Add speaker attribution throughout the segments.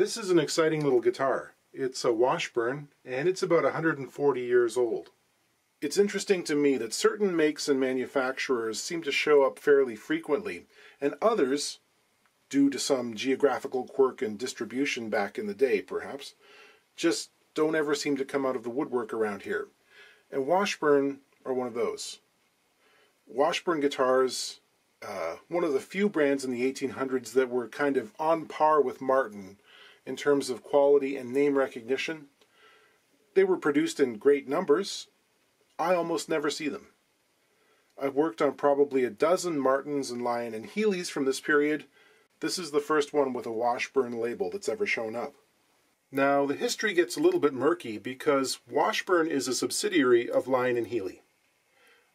Speaker 1: This is an exciting little guitar. It's a Washburn, and it's about 140 years old. It's interesting to me that certain makes and manufacturers seem to show up fairly frequently, and others, due to some geographical quirk and distribution back in the day perhaps, just don't ever seem to come out of the woodwork around here. And Washburn are one of those. Washburn guitars, one of the few brands in the 1800s that were kind of on par with Martin in terms of quality and name recognition. They were produced in great numbers. I almost never see them. I've worked on probably a dozen Martins and Lion and Healey's from this period. This is the first one with a Washburn label that's ever shown up. Now, the history gets a little bit murky because Washburn is a subsidiary of Lion and Healey.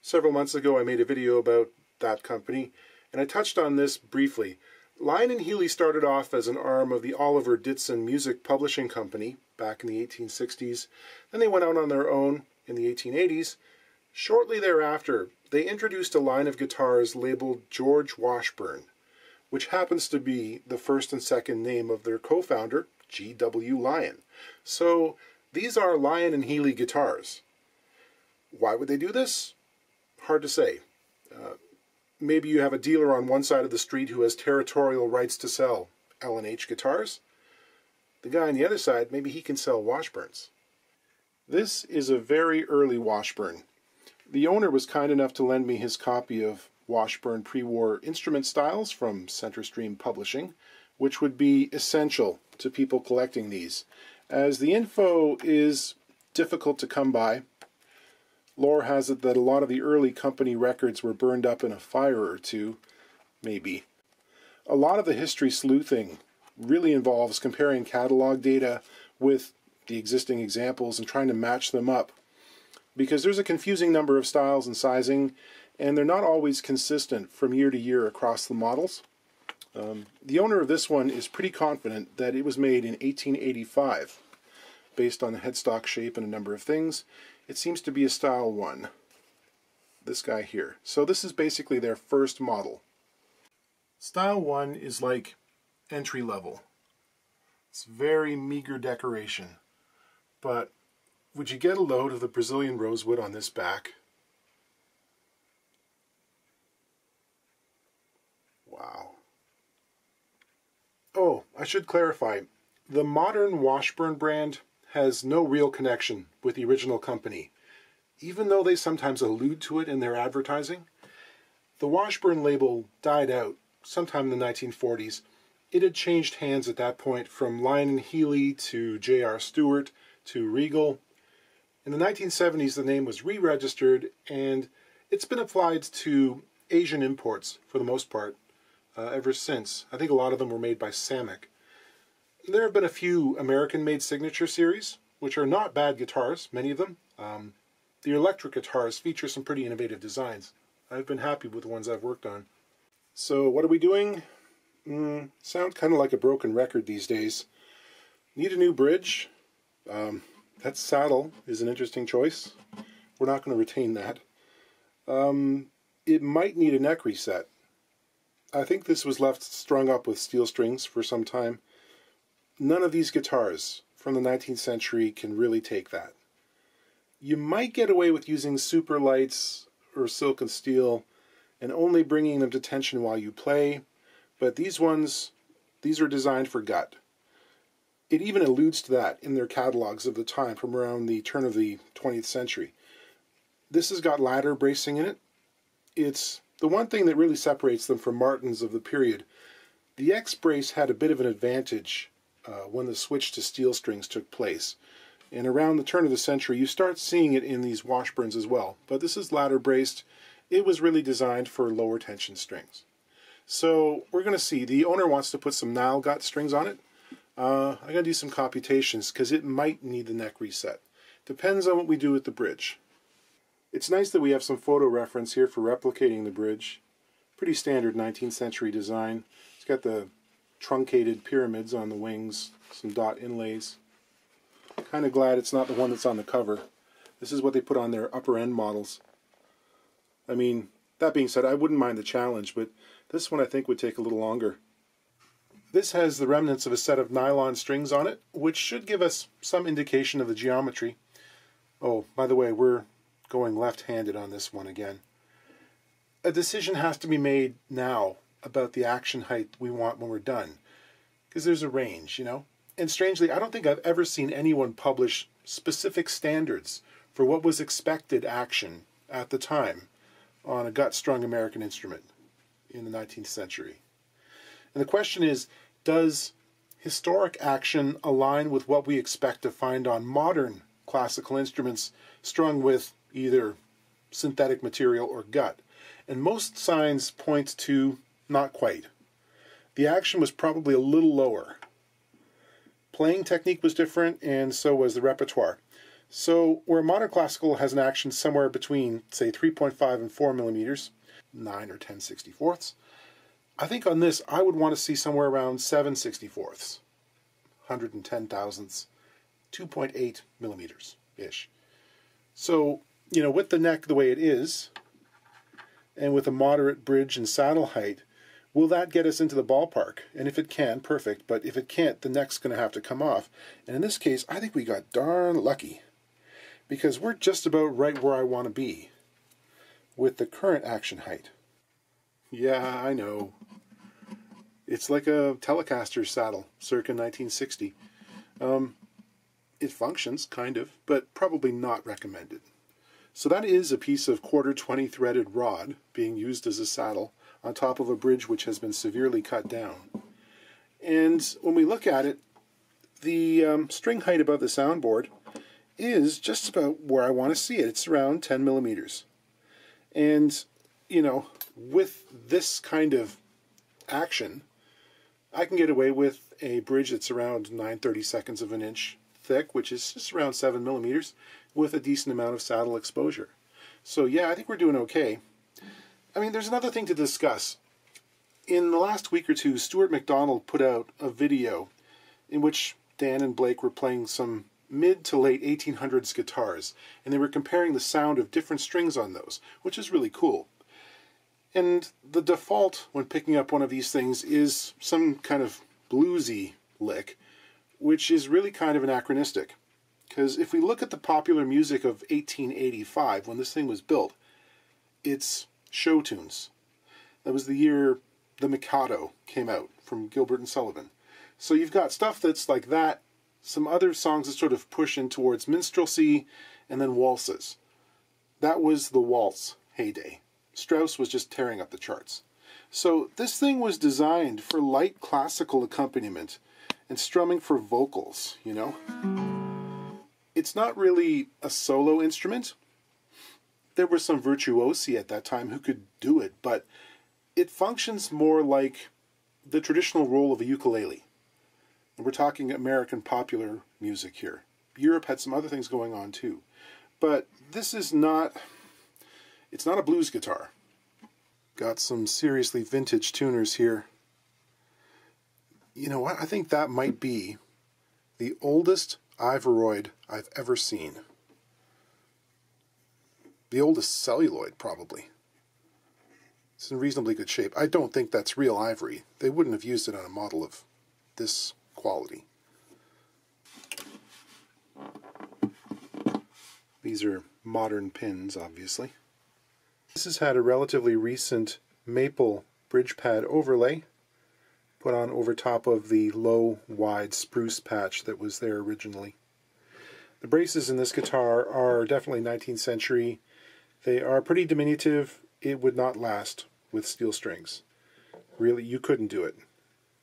Speaker 1: Several months ago I made a video about that company, and I touched on this briefly. Lion and Healey started off as an arm of the Oliver Ditson Music Publishing Company back in the 1860s. Then they went out on their own in the 1880s. Shortly thereafter, they introduced a line of guitars labeled George Washburn, which happens to be the first and second name of their co-founder, G.W. Lion. So these are Lion and Healey guitars. Why would they do this? Hard to say. Maybe you have a dealer on one side of the street who has territorial rights to sell L&H guitars. The guy on the other side, maybe he can sell Washburns. This is a very early Washburn. The owner was kind enough to lend me his copy of Washburn pre-war instrument styles from Centerstream Publishing, which would be essential to people collecting these, as the info is difficult to come by. Lore has it that a lot of the early company records were burned up in a fire or two, maybe. A lot of the history sleuthing really involves comparing catalog data with the existing examples and trying to match them up, because there's a confusing number of styles and sizing, and they're not always consistent from year to year across the models. The owner of this one is pretty confident that it was made in 1885, based on the headstock shape and a number of things. It seems to be a Style 1, this guy here. So this is basically their first model. Style 1 is like entry level. It's very meager decoration. But would you get a load of the Brazilian rosewood on this back? Wow. Oh, I should clarify. The modern Washburn brand has no real connection with the original company, even though they sometimes allude to it in their advertising. The Washburn label died out sometime in the 1940s. It had changed hands at that point from Lion and Healey to J.R. Stewart to Regal. In the 1970s, the name was re-registered, and it's been applied to Asian imports for the most part ever since. I think a lot of them were made by Samick. There have been a few American-made signature series, which are not bad guitars, many of them. The electric guitars feature some pretty innovative designs. I've been happy with the ones I've worked on. So what are we doing? Sound kind of like a broken record these days. Need a new bridge. That saddle is an interesting choice. We're not going to retain that. It might need a neck reset. I think this was left strung up with steel strings for some time. None of these guitars from the 19th century can really take that. You might get away with using super lights or silk and steel and only bringing them to tension while you play, but these are designed for gut. It even alludes to that in their catalogs of the time from around the turn of the 20th century. This has got ladder bracing in it. It's the one thing that really separates them from Martins of the period. The X-brace had a bit of an advantage when the switch to steel strings took place. And around the turn of the century, you start seeing it in these Washburns as well. But this is ladder braced. It was really designed for lower tension strings. So we're going to see. The owner wants to put some Nile gut strings on it. I'm going to do some computations because it might need the neck reset. Depends on what we do with the bridge. It's nice that we have some photo reference here for replicating the bridge. Pretty standard 19th century design. It's got the truncated pyramids on the wings, some dot inlays. Kind of glad it's not the one that's on the cover. This is what they put on their upper end models. I mean, that being said, I wouldn't mind the challenge, but this one I think would take a little longer. This has the remnants of a set of nylon strings on it, which should give us some indication of the geometry. Oh, by the way, we're going left-handed on this one again. A decision has to be made now about the action height we want when we're done, because there's a range, you know? And strangely, I don't think I've ever seen anyone publish specific standards for what was expected action at the time on a gut-strung American instrument in the 19th century. And the question is, does historic action align with what we expect to find on modern classical instruments strung with either synthetic material or gut? And most signs point to not quite. The action was probably a little lower. Playing technique was different, and so was the repertoire. So where modern classical has an action somewhere between, say, 3.5 and 4 millimeters, 9 or 10/64ths, I think on this I would want to see somewhere around 7/64ths, 110 thousandths, 2.8 millimeters-ish. So, you know, with the neck the way it is, and with a moderate bridge and saddle height, will that get us into the ballpark? And if it can, perfect. But if it can't, the neck's going to have to come off. And in this case, I think we got darn lucky, because we're just about right where I want to be with the current action height. Yeah, I know. It's like a Telecaster saddle, circa 1960. It functions, kind of, but probably not recommended. So that is a piece of 1/4-20 threaded rod being used as a saddle on top of a bridge which has been severely cut down. And when we look at it, the string height above the soundboard is just about where I want to see it. It's around 10 millimeters. And, you know, with this kind of action, I can get away with a bridge that's around 9/32 of an inch thick, which is just around 7 millimeters, with a decent amount of saddle exposure. So yeah, I think we're doing okay. I mean, there's another thing to discuss. In the last week or two, Stuart McDonald put out a video in which Dan and Blake were playing some mid to late 1800s guitars, and they were comparing the sound of different strings on those, which is really cool. And the default when picking up one of these things is some kind of bluesy lick, which is really kind of anachronistic. Because if we look at the popular music of 1885, when this thing was built, it's show tunes. That was the year The Mikado came out from Gilbert and Sullivan. So you've got stuff that's like that, some other songs that sort of push in towards minstrelsy, and then waltzes. That was the waltz heyday. Strauss was just tearing up the charts. So this thing was designed for light classical accompaniment and strumming for vocals, you know? It's not really a solo instrument. There were some virtuosi at that time who could do it, but it functions more like the traditional role of a ukulele. And we're talking American popular music here. Europe had some other things going on too. But this is not, it's not a blues guitar. Got some seriously vintage tuners here. You know what? I think that might be the oldest Ivoroid I've ever seen. The oldest celluloid, probably. It's in reasonably good shape. I don't think that's real ivory. They wouldn't have used it on a model of this quality. These are modern pins, obviously. This has had a relatively recent maple bridge pad overlay put on over top of the low, wide spruce patch that was there originally. The braces in this guitar are definitely 19th century. They are pretty diminutive. It would not last with steel strings. Really, you couldn't do it.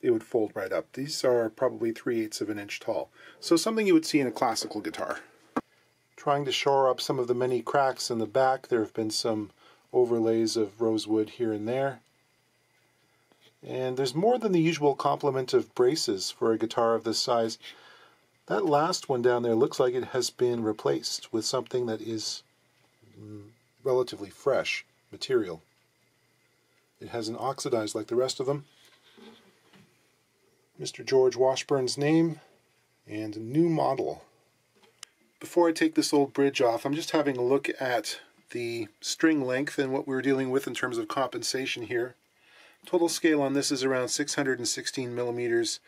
Speaker 1: It would fold right up. These are probably 3/8 of an inch tall. So something you would see in a classical guitar. Trying to shore up some of the many cracks in the back, there have been some overlays of rosewood here and there. And there's more than the usual complement of braces for a guitar of this size. That last one down there looks like it has been replaced with something that is relatively fresh material. It hasn't oxidized like the rest of them. Mr. George Washburn's name and new model. Before I take this old bridge off, I'm just having a look at the string length and what we're dealing with in terms of compensation here. Total scale on this is around 616 millimeters.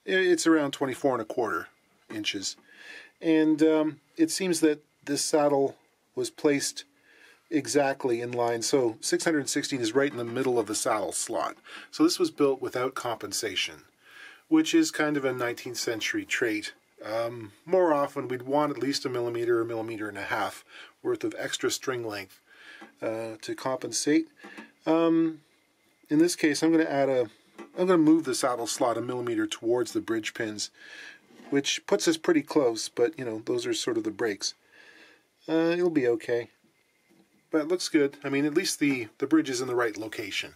Speaker 1: It's around 24¼ inches. And it seems that this saddle was placed exactly in line. So 616 is right in the middle of the saddle slot. So this was built without compensation, which is kind of a 19th century trait. More often we'd want at least a millimeter or 1.5 millimeters worth of extra string length to compensate. In this case, I'm going to move the saddle slot 1 millimeter towards the bridge pins, which puts us pretty close, but you know, those are sort of the breaks. It'll be okay. But it looks good. I mean, at least the bridge is in the right location.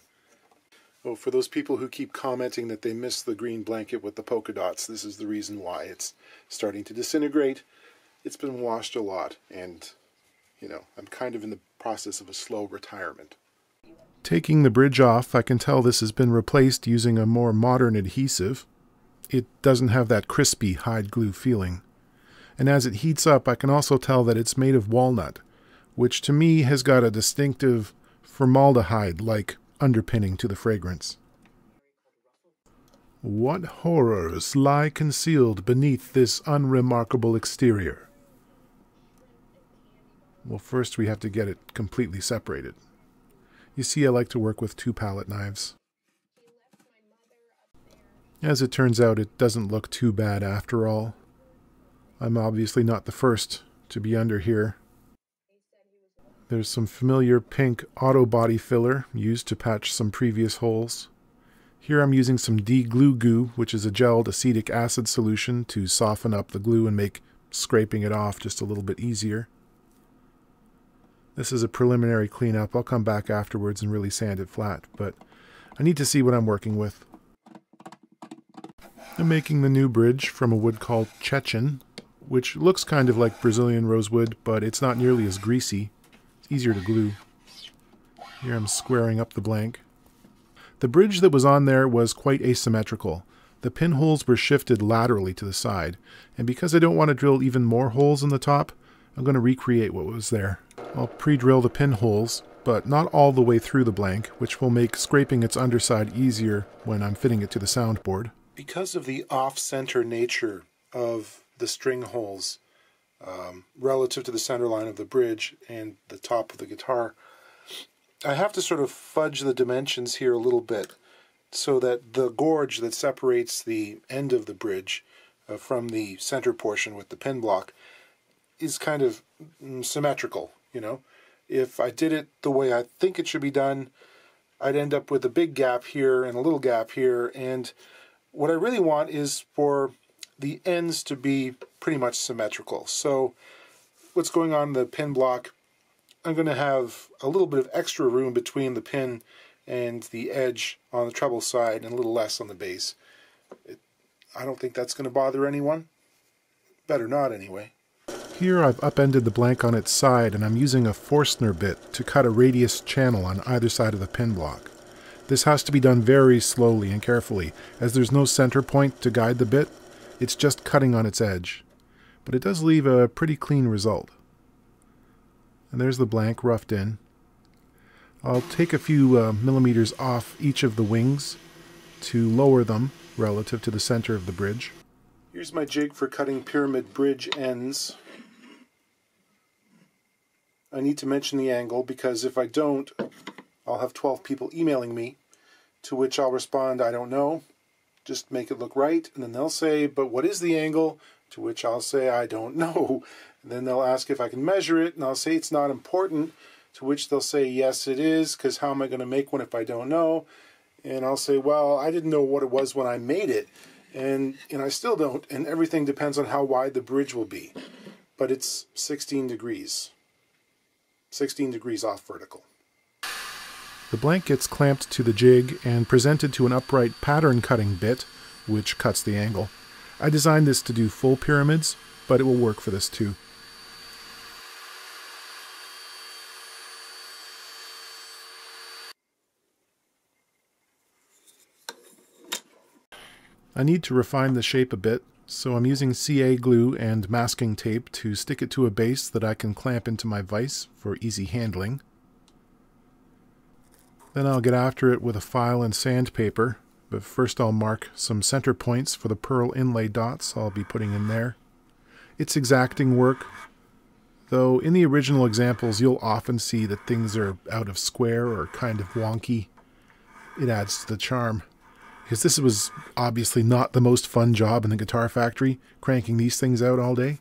Speaker 1: Oh, for those people who keep commenting that they miss the green blanket with the polka dots, this is the reason why. It's starting to disintegrate. It's been washed a lot, and, you know, I'm kind of in the process of a slow retirement. Taking the bridge off, I can tell this has been replaced using a more modern adhesive. It doesn't have that crispy hide glue feeling. And as it heats up, I can also tell that it's made of walnut, which to me has got a distinctive formaldehyde-like underpinning to the fragrance. What horrors lie concealed beneath this unremarkable exterior? Well, first we have to get it completely separated. You see, I like to work with 2 palette knives. As it turns out, it doesn't look too bad after all. I'm obviously not the first to be under here. There's some familiar pink auto body filler used to patch some previous holes. Here I'm using some de-glue goo, which is a gelled acetic acid solution to soften up the glue and make scraping it off just a little bit easier. This is a preliminary cleanup. I'll come back afterwards and really sand it flat, but I need to see what I'm working with. I'm making the new bridge from a wood called Chechen, which looks kind of like Brazilian rosewood, but it's not nearly as greasy. Easier to glue. Here I'm squaring up the blank. The bridge that was on there was quite asymmetrical. The pinholes were shifted laterally to the side, and because I don't want to drill even more holes in the top, I'm going to recreate what was there. I'll pre-drill the pinholes, but not all the way through the blank, which will make scraping its underside easier when I'm fitting it to the soundboard. Because of the off-center nature of the string holes, relative to the center line of the bridge and the top of the guitar, I have to sort of fudge the dimensions here a little bit so that the gorge that separates the end of the bridge from the center portion with the pin block is kind of symmetrical, you know. If I did it the way I think it should be done, I'd end up with a big gap here and a little gap here, and what I really want is for the ends to be pretty much symmetrical. So what's going on in the pin block, I'm going to have a little bit of extra room between the pin and the edge on the treble side and a little less on the bass. I don't think that's going to bother anyone. Better not anyway. Here I've upended the blank on its side, and I'm using a Forstner bit to cut a radius channel on either side of the pin block. This has to be done very slowly and carefully, as there's no center point to guide the bit. It's just cutting on its edge. But it does leave a pretty clean result. And there's the blank roughed in. I'll take a few millimeters off each of the wings to lower them relative to the center of the bridge. Here's my jig for cutting pyramid bridge ends. I need to mention the angle because if I don't, I'll have 12 people emailing me, to which I'll respond, I don't know, just make it look right. And then they'll say, but what is the angle? To which I'll say, I don't know. And then they'll ask if I can measure it, and I'll say it's not important, to which they'll say, yes it is, because how am I going to make one if I don't know? And I'll say, well, I didn't know what it was when I made it, and I still don't, and everything depends on how wide the bridge will be. But it's 16 degrees. 16 degrees off vertical. The blank gets clamped to the jig and presented to an upright pattern cutting bit, which cuts the angle. I designed this to do full pyramids, but it will work for this too. I need to refine the shape a bit, so I'm using CA glue and masking tape to stick it to a base that I can clamp into my vise for easy handling. Then I'll get after it with a file and sandpaper, but first I'll mark some center points for the pearl inlay dots I'll be putting in there. It's exacting work, though in the original examples you'll often see that things are out of square or kind of wonky. It adds to the charm, because this was obviously not the most fun job in the guitar factory, cranking these things out all day.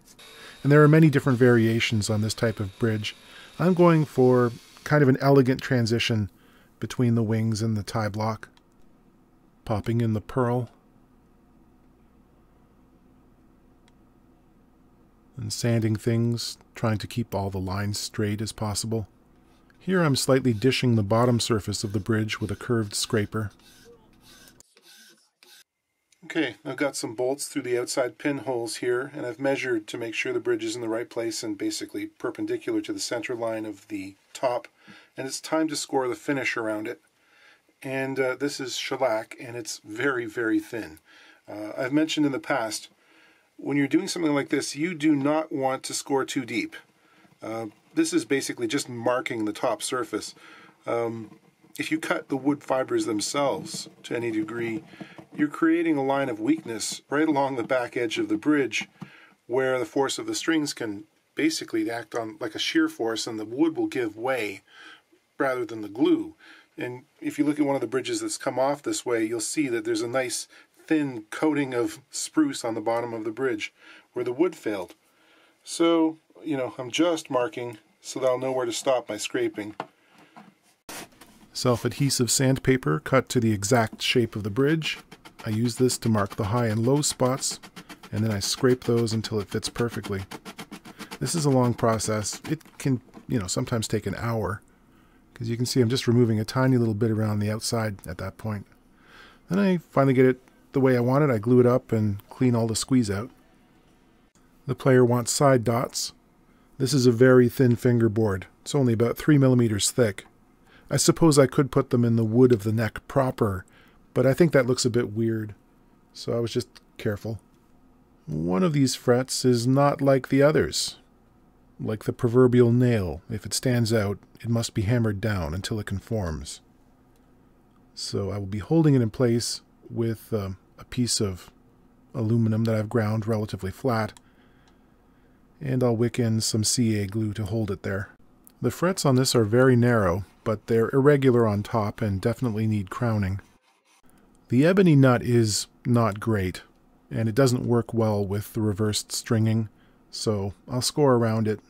Speaker 1: And there are many different variations on this type of bridge. I'm going for kind of an elegant transition between the wings and the tie block. Popping in the pearl. And sanding things, trying to keep all the lines straight as possible. Here I'm slightly dishing the bottom surface of the bridge with a curved scraper. Okay, I've got some bolts through the outside pinholes here, and I've measured to make sure the bridge is in the right place and basically perpendicular to the center line of the top. And it's time to score the finish around it. And this is shellac, and it's very, very thin. I've mentioned in the past, when you're doing something like this, you do not want to score too deep. This is basically just marking the top surface. If you cut the wood fibers themselves to any degree, you're creating a line of weakness right along the back edge of the bridge where the force of the strings can basically act on like a shear force, and the wood will give way rather than the glue. And if you look at one of the bridges that's come off this way, you'll see that there's a nice thin coating of spruce on the bottom of the bridge where the wood failed. So, I'm just marking so that I'll know where to stop my scraping. Self-adhesive sandpaper cut to the exact shape of the bridge. I use this to mark the high and low spots, and then I scrape those until it fits perfectly. This is a long process. It can, sometimes take an hour, because you can see I'm just removing a tiny little bit around the outside at that point. Then I finally get it the way I want it. I glue it up and clean all the squeeze out. The player wants side dots. This is a very thin fingerboard. It's only about 3 millimeters thick. I suppose I could put them in the wood of the neck proper, but I think that looks a bit weird, so I was just careful. One of these frets is not like the others. Like the proverbial nail, if it stands out, it must be hammered down until it conforms. So I will be holding it in place with a piece of aluminum that I've ground relatively flat, and I'll wick in some CA glue to hold it there. The frets on this are very narrow, but they're irregular on top and definitely need crowning. The ebony nut is not great, and it doesn't work well with the reversed stringing, so I'll score around it.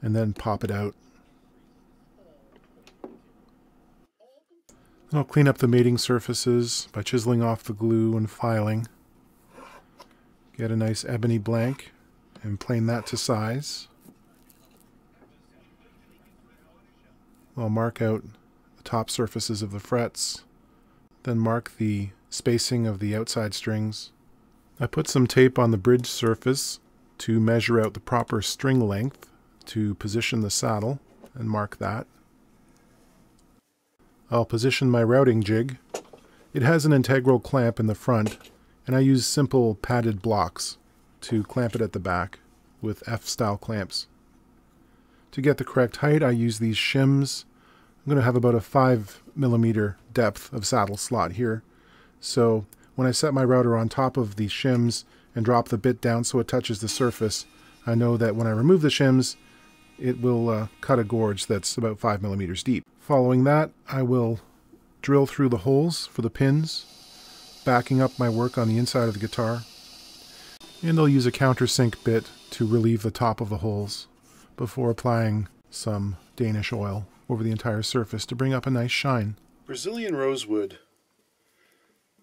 Speaker 1: And then pop it out. And I'll clean up the mating surfaces by chiseling off the glue and filing. Get a nice ebony blank and plane that to size. I'll mark out the top surfaces of the frets, then mark the spacing of the outside strings. I put some tape on the bridge surface to measure out the proper string length to position the saddle and mark that. I'll position my routing jig. It has an integral clamp in the front, and I use simple padded blocks to clamp it at the back with F-style clamps. To get the correct height, I use these shims. I'm going to have about a 5 millimeter depth of saddle slot here. So when I set my router on top of these shims and drop the bit down so it touches the surface, I know that when I remove the shims, it will cut a gorge that's about 5 millimeters deep. Following that, I will drill through the holes for the pins, backing up my work on the inside of the guitar. And I'll use a countersink bit to relieve the top of the holes before applying some Danish oil over the entire surface to bring up a nice shine. Brazilian rosewood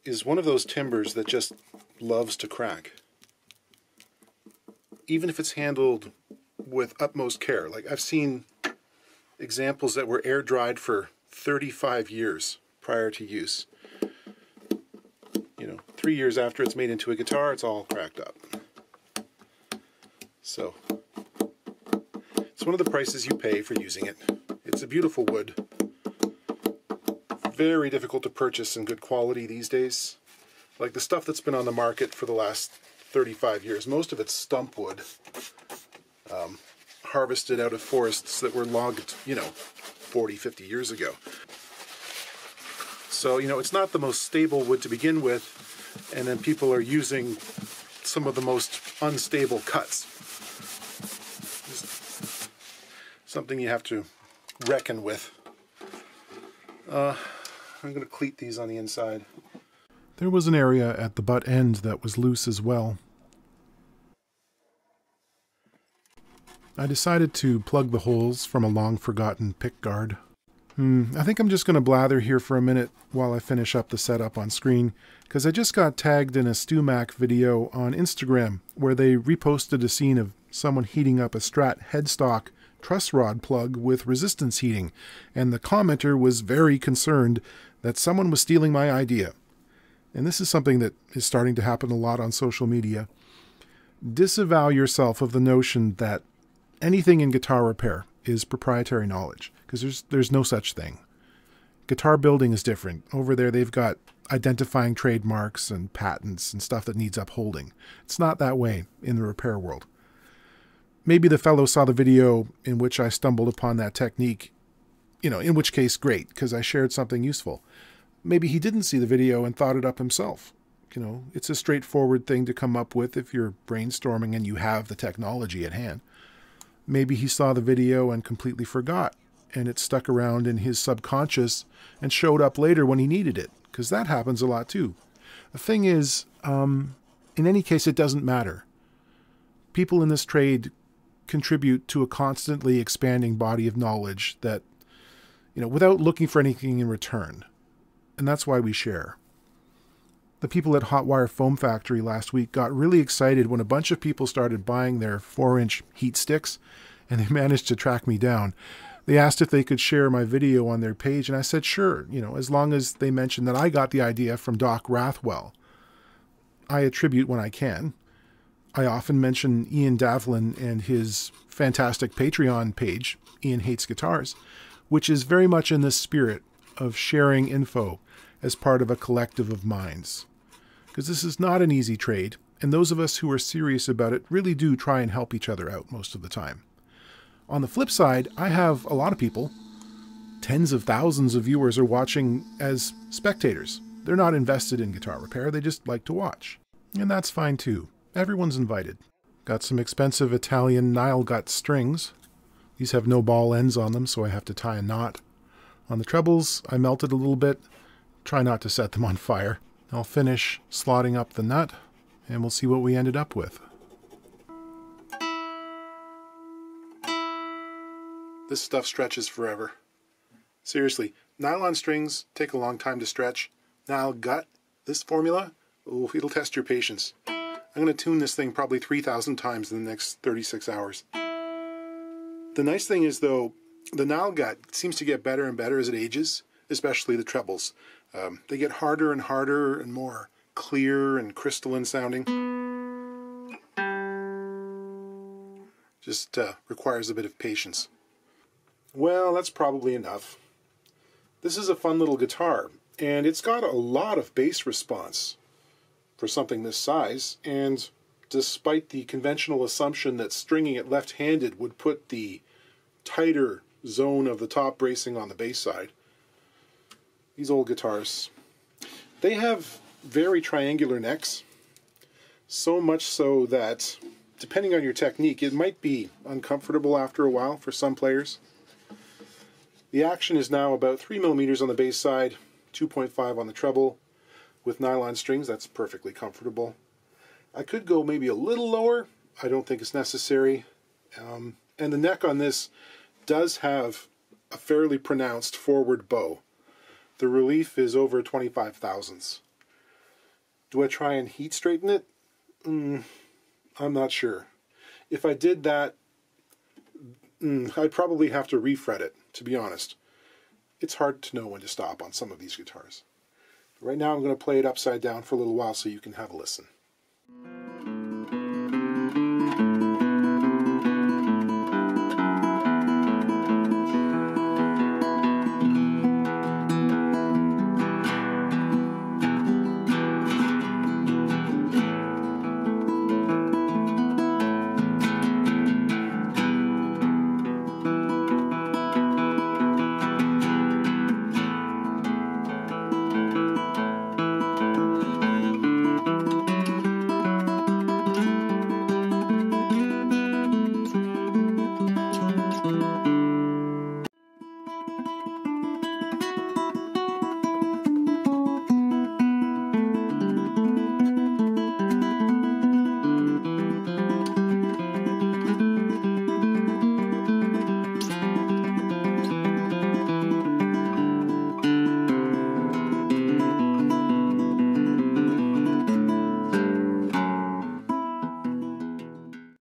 Speaker 1: is one of those timbers that just loves to crack. Even if it's handled with utmost care. Like, I've seen examples that were air dried for 35 years prior to use. 3 years after it's made into a guitar, it's all cracked up. So, it's one of the prices you pay for using it. It's a beautiful wood. Very difficult to purchase in good quality these days. Like the stuff that's been on the market for the last 35 years, most of it's stump wood. harvested out of forests that were logged, 40, 50 years ago. So, it's not the most stable wood to begin with, and then people are using some of the most unstable cuts. Just something you have to reckon with. I'm going to cleat these on the inside. There was an area at the butt end that was loose as well. I decided to plug the holes from a long-forgotten pick guard. I think I'm just going to blather here for a minute while I finish up the setup on screen, because I just got tagged in a StewMac video on Instagram where they reposted a scene of someone heating up a Strat headstock truss rod plug with resistance heating, and the commenter was very concerned that someone was stealing my idea. And this is something that is starting to happen a lot on social media. Disavow yourself of the notion that anything in guitar repair is proprietary knowledge, because there's no such thing. Guitar building is different. Over there they've got identifying trademarks and patents and stuff that needs upholding. It's not that way in the repair world. Maybe the fellow saw the video in which I stumbled upon that technique, in which case great, because I shared something useful. Maybe he didn't see the video and thought it up himself. It's a straightforward thing to come up with if you're brainstorming and you have the technology at hand. Maybe he saw the video and completely forgot, and it stuck around in his subconscious and showed up later when he needed it, because that happens a lot too. The thing is, in any case, it doesn't matter. People in this trade contribute to a constantly expanding body of knowledge that, without looking for anything in return. And that's why we share. The people at Hotwire Foam Factory last week got really excited when a bunch of people started buying their 4-inch heat sticks, and they managed to track me down. They asked if they could share my video on their page, and I said sure, as long as they mentioned that I got the idea from Doc Rathwell. I attribute when I can. I often mention Ian Davlin and his fantastic Patreon page, Ian Hates Guitars, which is very much in the spirit of sharing info as part of a collective of minds. Because this is not an easy trade, and those of us who are serious about it really do try and help each other out most of the time. On the flip side, I have a lot of people, tens of thousands of viewers are watching as spectators. They're not invested in guitar repair, they just like to watch. And that's fine too. Everyone's invited. Got some expensive Italian Nile gut strings. These have no ball ends on them, so I have to tie a knot. On the trebles, I melted a little bit. Try not to set them on fire. I'll finish slotting up the nut, and we'll see what we ended up with. This stuff stretches forever. Seriously, nylon strings take a long time to stretch. Nile gut, this formula, it'll test your patience. I'm going to tune this thing probably 3,000 times in the next 36 hours. The nice thing is, though, the Nile gut seems to get better and better as it ages, especially the trebles. They get harder and harder and more clear and crystalline sounding. Just requires a bit of patience. Well, that's probably enough. This is a fun little guitar, and it's got a lot of bass response for something this size, and despite the conventional assumption that stringing it left-handed would put the tighter zone of the top bracing on the bass side, these old guitars, they have very triangular necks, so much so that, depending on your technique, it might be uncomfortable after a while for some players. The action is now about 3 millimeters on the bass side, 2.5 on the treble. With nylon strings, that's perfectly comfortable. I could go maybe a little lower. I don't think it's necessary. And the neck on this does have a fairly pronounced forward bow. The relief is over 25 thousandths. Do I try and heat straighten it? I'm not sure. If I did that, I'd probably have to refret it, to be honest. It's hard to know when to stop on some of these guitars. Right now I'm going to play it upside down for a little while so you can have a listen.